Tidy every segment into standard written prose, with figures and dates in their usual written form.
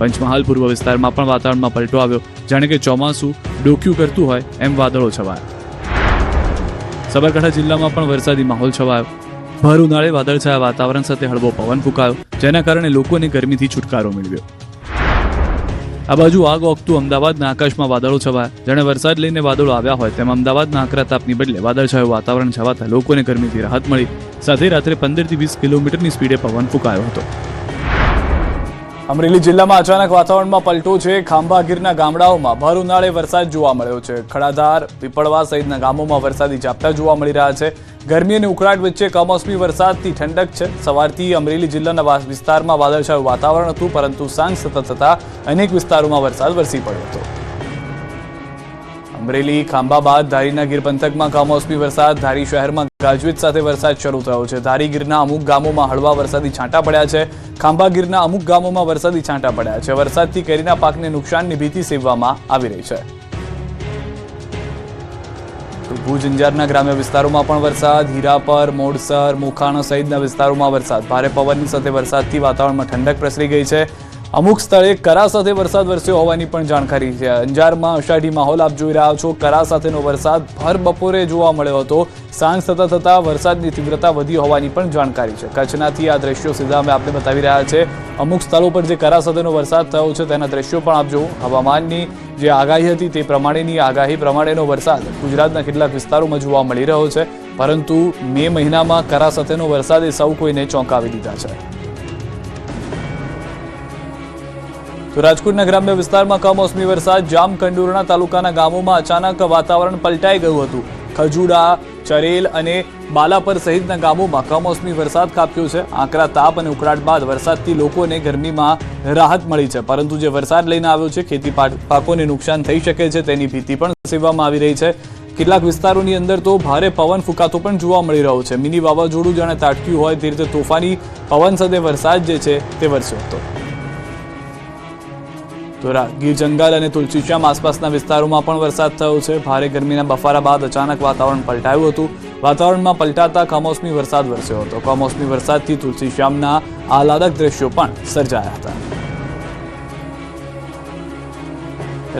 પંચમહાલ પૂર્વ વિસ્તારમાં પણ વાતાવરણમાં પલટો આવ્યો, જાણે કે ચોમાસું ડોક્યું કરતું હોય એમ વાદળો છવાયા. સાબરકાંઠા જિલ્લામાં પણ વરસાદી માહોલ છવાયો. ભર ઉનાળે વાદળછાયા વાતાવરણ સાથે હળવો પવન ફૂંકાયો, જેના કારણે લોકોને ગરમીથી છુટકારો મેળવ્યો. આ બાજુ આગ ઓગતું અમદાવાદના આકાશમાં વાદળો છવાયા. જાણે વરસાદ લઈને વાદળો આવ્યા હોય તેમ અમદાવાદના આકરા તાપની બદલે વાદળછાયું વાતાવરણ છવાતા લોકોને ગરમીથી રાહત મળી. સાથે રાત્રે 15 થી 20 કિલોમીટરની સ્પીડે પવન ફૂંકાયો હતો. અમરેલી જિલ્લામાં અચાનક વાતાવરણમાં પલટો છે. ખાંભા ગીરના ગામડાઓમાં ભર ઉનાળે વરસાદ જોવા મળ્યો છે. ખડાધાર, પીપળવા સહિતના ગામોમાં વરસાદી ઝાપટા જોવા મળી રહ્યા છે. ગરમી અને ઉકળાટ વચ્ચે કમોસમી વરસાદથી ઠંડક છે. સવારથી અમરેલી જિલ્લાના વિસ્તારમાં વાદળછાયું વાતાવરણ હતું, પરંતુ સાંજ થતા અનેક વિસ્તારોમાં વરસાદ વરસી પડ્યો હતો. અમરેલી, ખાંભા બાદ ધારીના ગીર પંથકમાં કમોસમી વરસાદ. ધારી શહેરમાં ગાજવીજ સાથે વરસાદ શરૂ થયો છે. ધારી ગીરના અમુક ગામોમાં હળવા વરસાદી છાંટા પડ્યા છે. ખાંભા ગીરના અમુક ગામોમાં વરસાદી છાંટા પડ્યા છે. વરસાદથી કેરીના પાકને નુકસાનની ભીતિ સેવવામાં આવી રહી છે. ભુજ અંજારના ગ્રામ્ય વિસ્તારોમાં પણ વરસાદ. હીરાપર, મોડસર, મોખાણા સહિતના વિસ્તારોમાં વરસાદ. ભારે પવનની સાથે વરસાદથી વાતાવરણમાં ઠંડક પ્રસરી ગઈ છે. અમુક સ્થળે કરા સાથે વરસાદ વરસ્યો હોવાની પણ જાણકારી છે. અંજારમાં અષાઢી માહોલ આપ જોઈ રહ્યા છો. કરા સાથેનો વરસાદ ભર બપોરે જોવા મળ્યો હતો. સાંજ થતા વરસાદની તીવ્રતા વધી હોવાની પણ જાણકારી છે. કચ્છનાથી આ દ્રશ્યો સીધા અમે આપને બતાવી રહ્યા છે. અમુક સ્થળો પર જે કરા સાથેનો વરસાદ થયો છે તેના દ્રશ્યો પણ આપ જુઓ. હવામાનની જે આગાહી હતી તે પ્રમાણેની આગાહી પ્રમાણેનો વરસાદ ગુજરાતના કેટલાક વિસ્તારોમાં જોવા મળી રહ્યો છે, પરંતુ મે મહિનામાં કરા સાથેનો વરસાદે સૌ કોઈને ચોંકાવી દીધા છે. તો રાજકોટના ગ્રામ્ય વિસ્તારમાં કમોસમી વરસાદ. જામકંડોરણા તાલુકાના ગામોમાં અચાનક વાતાવરણ પલટાઈ ગયું હતું. ખજુડા, ચરેલ અને બાલાપર સહિતના ગામોમાં કમોસમી વરસાદ ખાબક્યો છે. આકરા તાપ અને ઉકળાટ બાદ વરસાદથી લોકોને ગરમીમાં રાહત મળી છે, પરંતુ જે વરસાદ લઈને આવ્યો છે ખેતી પાકોને નુકસાન થઈ શકે છે તેની ભીતિ પણ સેવવામાં આવી રહી છે. કેટલાક વિસ્તારોની અંદર તો ભારે પવન ફૂંકાતો પણ જોવા મળી રહ્યો છે. મિની વાવાઝોડું જાણે તાટક્યું હોય તે રીતે તોફાની પવન સાથે વરસાદ જે છે તે વરસ્યો હતો. તો ગીર જંગલ અને તુલસીશ્યામ આસપાસના વિસ્તારોમાં પણ વરસાદ થયો છે. ભારે ગરમીના બફારા બાદ અચાનક વાતાવરણ પલટાયું હતું. વાતાવરણમાં પલટાતા કમોસમી વરસાદ વરસ્યો હતો. કમોસમી વરસાદથી તુલસીશ્યામના આહલાદક દ્રશ્યો પણ સર્જાયા હતા.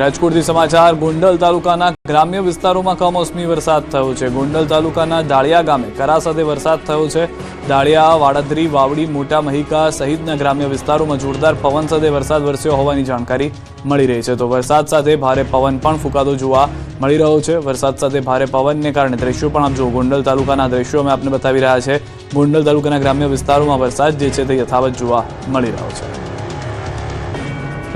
રાજકોટથી સમાચાર. ગોંડલ તાલુકાના ગ્રામ્ય વિસ્તારોમાં કમોસમી વરસાદ થયો છે. ગોંડલ તાલુકાના દાળિયા ગામે કરા સાથે વરસાદ થયો છે. દાળિયા, વાડદરી, વાવડી, મોટા મહિકા સહિતના ગ્રામ્ય વિસ્તારોમાં જોરદાર પવન સાથે વરસાદ વરસ્યો હોવાની જાણકારી મળી રહી છે. તો વરસાદ સાથે ભારે પવન પણ ફૂંકાતો જોવા મળી રહ્યો છે. વરસાદ સાથે ભારે પવનને કારણે દ્રશ્યો પણ આપ જો ગોંડલ તાલુકાના દ્રશ્યો અમે આપને બતાવી રહ્યા છે. ગોંડલ તાલુકાના ગ્રામ્ય વિસ્તારોમાં વરસાદ જે છે તે યથાવત જોવા મળી રહ્યો છે.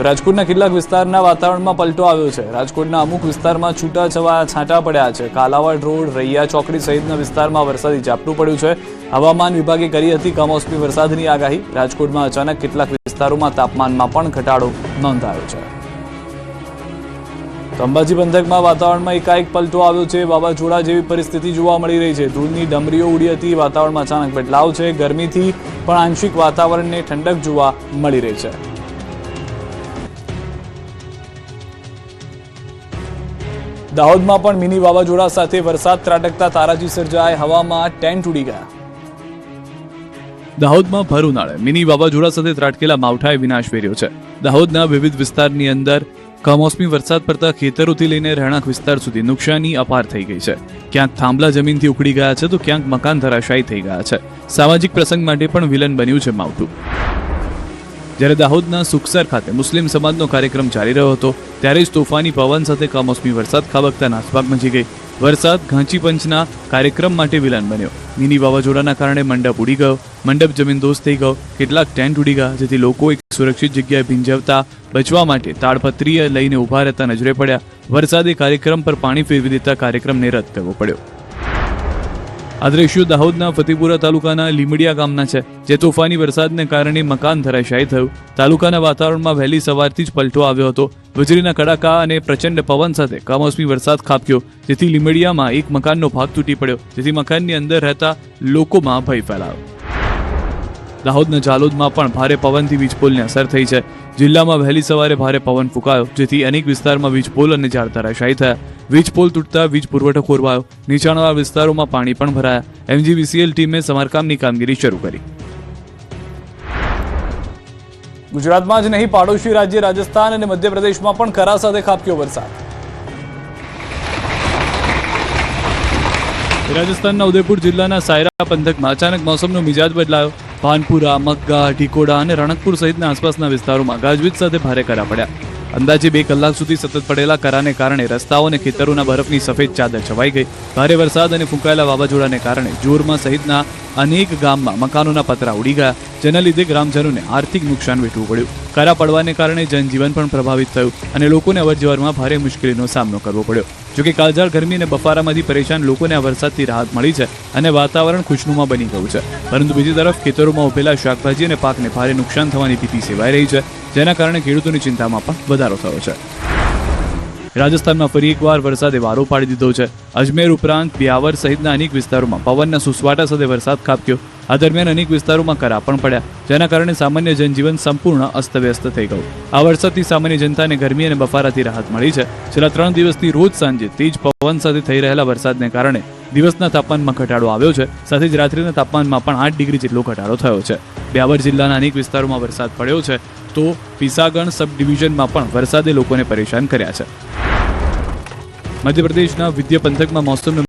રાજકોટના કેટલાક વિસ્તારના વાતાવરણમાં પલટો આવ્યો છે. રાજકોટના અમુક વિસ્તારમાં છૂટાછવાયા છાંટા પડ્યા છે. કાલાવાડ રોડ, રૈયા ચોકડી સહિતના વિસ્તારમાં વરસાદી ઝાપટું પડ્યું છે. હવામાન વિભાગે કરી હતી કમોસમી વરસાદની આગાહી. રાજકોટમાં અચાનક કેટલાક વિસ્તારોમાં તાપમાનમાં પણ ઘટાડો નોંધાયો છે. તો અંબાજી પંથકમાં વાતાવરણમાં એકાએક પલટો આવ્યો છે. વાવાઝોડા જેવી પરિસ્થિતિ જોવા મળી રહી છે. ધૂળની ડમરીઓ ઉડી હતી. વાતાવરણમાં અચાનક બદલાવ છે. ગરમીથી પણ આંશિક વાતાવરણને ઠંડક જોવા મળી રહી છે. દાહોદમાં પણ મિની વાવાઝોડા સાથે વરસાદ ત્રાટકતા તારાજી સર્જાય. હવામાં ટેન્ટ ઉડી ગયા. દાહોદમાં ભર ઉનાળે મિની વાવાઝોડા સાથે ત્રાટકેલા માવઠાએ વિનાશ વેર્યો છે. દાહોદના વિવિધ વિસ્તારની અંદર કમોસમી વરસાદ પડતા ખેતરોથી લઈને રહેણાંક વિસ્તાર સુધી નુકસાની અપાર થઈ ગઈ છે. ક્યાંક થાંભલા જમીનથી ઉખડી ગયા છે, તો ક્યાંક મકાન ધરાશાયી થઈ ગયા છે. સામાજિક પ્રસંગ માટે પણ વિલન બન્યું છે માવઠું. જ્યારે દાહોદના સુખસર ખાતે મુસ્લિમ સમાજનો કાર્યક્રમ ચાલી રહ્યો હતો ત્યારે જ તોફાની પવન સાથે કમોસમી વરસાદ ખાબકતા નાસભાગ મચી ગઈ. વરસાદ ઘાંચી પંચના કાર્યક્રમ માટે વિલન બન્યો. મિની વાવાઝોડાના કારણે મંડપ ઉડી ગયો. મંડપ જમીનદોસ્ત થઈ ગયો. કેટલાક ટેન્ટ ઉડી ગયા, જેથી લોકો એક સુરક્ષિત જગ્યાએ ભીંજવતા બચવા માટે તાડપત્રી લઈને ઉભા રહેતા નજરે પડ્યા. વરસાદે કાર્યક્રમ પર પાણી ફેરવી દેતા કાર્યક્રમને રદ કરવો પડ્યો. આ દ્રશ્યો દાહોદના ફતેપુરા તાલુકાના લીમડિયા ગામના છે, જે તોફાની વરસાદને કારણે મકાન ધરાશાયી થયું. તાલુકાના વાતાવરણમાં વહેલી સવારથી જ પલટો આવ્યો હતો. વીજળીના કડાકા અને પ્રચંડ પવન સાથે કમોસમી વરસાદ ખાબક્યો, જેથી લીમડિયામાં એક મકાનનો ભાગ તૂટી પડ્યો, જેથી મકાનની અંદર રહેતા લોકોમાં ભય ફેલાયો. દાહોદના જાલોદમાં પણ ભારે પવનથી વીજપોલને અસર થઈ છે. જિલ્લામાં વહેલી સવારે ભારે પવન ફૂંકાયો, જેથી અનેક વિસ્તારમાં વીજપોલ અને ઝાડ ધરાશાયી થયા. વીજપોલ તૂટતા વીજ પુરવઠો ખોરવાયો. નીચાણવાળા વિસ્તારોમાં પાણી પણ ભરાયા. MGVCL ટીમે સમારકામની કામગીરી શરૂ કરી. ગુજરાતમાં જ નહીં, પાડોશી રાજ્ય રાજસ્થાન અને મધ્યપ્રદેશમાં પણ કરા સાથે ખાબક્યો વરસાદ. રાજસ્થાનના ઉદયપુર જિલ્લાના સાયરા પંથકમાં અચાનક મોસમનો મિજાજ બદલાયો. ભાનપુરા, મગ્ગા, ઢીકોડા અને રણકપુર સહિતના આસપાસના વિસ્તારોમાં ગાજવીજ સાથે ભારે કરા પડ્યા. અંદાજે 2 કલાક સુધી સતત પડેલા કરાને કારણે રસ્તાઓ અને ખેતરોના બરફની સફેદ ચાદર છવાઈ ગઈ. ભારે વરસાદ અને ફૂંકાયેલા વાવાઝોડાને કારણે જોરમાં સહિતના અનેક ગામમાં મકાનોના પતરા ઉડી ગયા, જેના લીધે ગ્રામજનોને આર્થિક નુકસાન વેઠવું પડ્યું. કરા પડવાને કારણે જનજીવન પણ પ્રભાવિત થયું અને લોકોને અવરજવરમાં ભારે મુશ્કેલીનો સામનો કરવો પડ્યો. જોકે કાળઝાળ ગરમી અને બફારામાંથી પરેશાન લોકોને આ વરસાદથી રાહત મળી છે અને વાતાવરણ ખુશનુમા બની ગયું છે. પરંતુ બીજી તરફ ખેતરોમાં ઉભેલા શાકભાજી અને પાકને ભારે નુકસાન થવાની ભીતિ સેવાઈ રહી છે, જેના કારણે ખેડૂતોની ચિંતામાં પણ વધારો થયો છે. રાજસ્થાનમાં ફરી એકવાર વરસાદે વારો પાડી દીધો છે. અજમેર ઉપરાંત બ્યાવર સહિતના અનેક વિસ્તારોમાં પવનના સુસવાટા સાથે વરસાદ ખાબક્યો. આ દરમિયાન અનેક વિસ્તારોમાં કરા પણ પડ્યા, જેના કારણે સામાન્ય જનજીવન સંપૂર્ણ અસ્તવ્યસ્ત થઈ ગયું. આ વરસાદથી સામાન્ય જનતાને ગરમી અને બફારાથી રાહત મળી છે. છેલ્લા 3 દિવસથી રોજ સાંજે તેજ પવન સાથે થઈ રહેલા વરસાદને કારણે દિવસના તાપમાનમાં ઘટાડો આવ્યો છે, સાથે જ રાત્રિના તાપમાનમાં પણ 8 ડિગ્રી જેટલો ઘટાડો થયો છે. બ્યાવર જિલ્લાના અનેક વિસ્તારોમાં વરસાદ પડ્યો છે, તો પિસાગણ સબ ડિવિઝનમાં પણ વરસાદે લોકોને પરેશાન કર્યા છે. મધ્યપ્રદેશના વિંધ્ય પંથકમાં મોસમનો